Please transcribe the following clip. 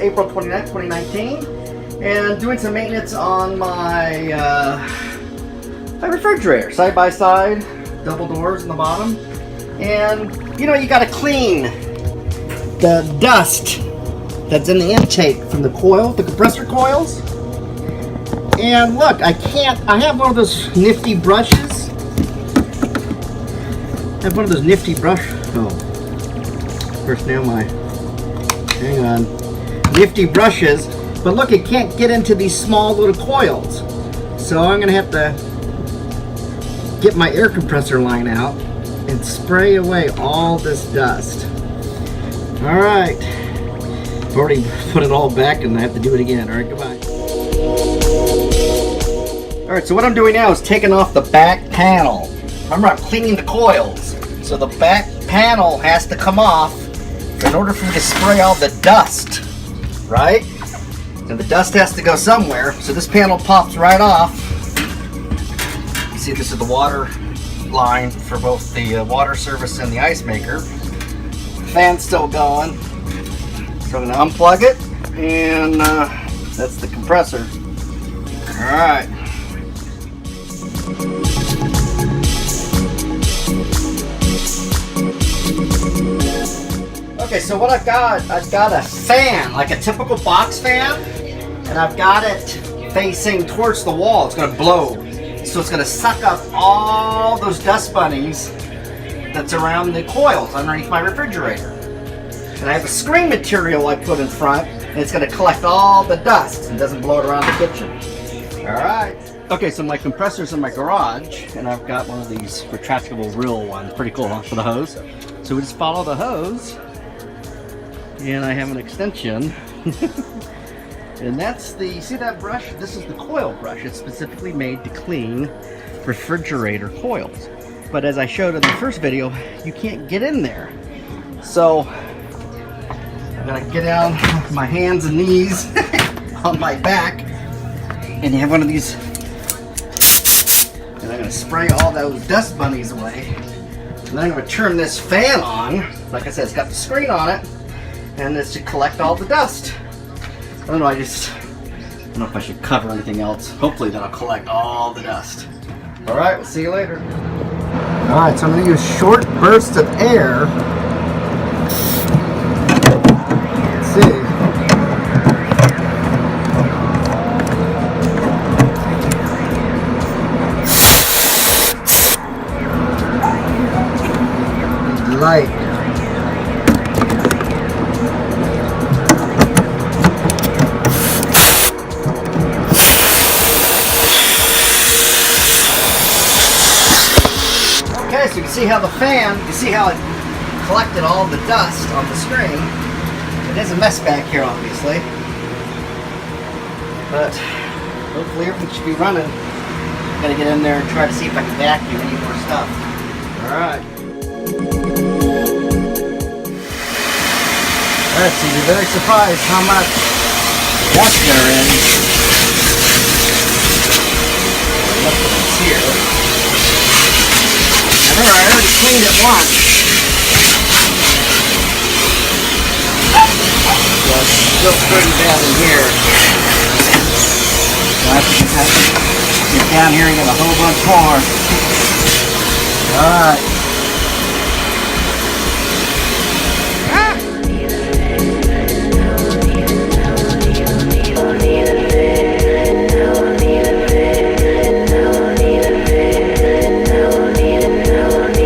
April 29th, 2019, and doing some maintenance on my my refrigerator, side by side, double doors in the bottom. And you know, you got to clean the dust that's in the intake from the coil, the compressor coils. And look, I have one of those nifty brushes. I have one of those nifty nifty brushes, but look, it can't get into these small little coils. So I'm gonna have to get my air compressor line out and spray away all this dust. All right, I've already put it all back and I have to do it again. All right, goodbye. All right, so what I'm doing now is taking off the back panel. Remember, I'm cleaning the coils. So the back panel has to come off in order for me to spray all the dust, right? And the dust has to go somewhere. So this panel pops right off. You see, this is the water line for both the water service and the ice maker. The fan's still going. So I'm gonna unplug it, and that's the compressor. All right. Okay, so what I've got a fan, like a typical box fan, and I've got it facing towards the wall. It's gonna blow. So it's gonna suck up all those dust bunnies that's around the coils underneath my refrigerator. And I have a screen material I put in front, and it's gonna collect all the dust and doesn't blow it around the kitchen. All right. Okay, so my compressor's in my garage, and I've got one of these retractable reel ones. Pretty cool, huh, for the hose. So we just follow the hose, and I have an extension. And that's the, see that brush? This is the coil brush. It's specifically made to clean refrigerator coils. But as I showed in the first video, you can't get in there. So I'm gonna get down with my hands and knees on my back, and you have one of these, and I'm gonna spray all those dust bunnies away. And then I'm gonna turn this fan on. Like I said, it's got the screen on it, and it's to collect all the dust. I don't know, I don't know if I should cover anything else. Hopefully that'll collect all the dust. All right, we'll see you later. All right, so I'm gonna use short bursts of air. Let's see. Light. Okay, so you can see how the fan, you see how it collected all the dust on the screen. It is a mess back here, obviously, but hopefully everything should be running. I'm gonna get in there and try to see if I can vacuum any more stuff. All right. Alright, so you're very surprised how much dust there is. Let's put this here. Now remember, I already cleaned it once. So it's still pretty bad in here. So I have to get down here and get a whole bunch more. Alright.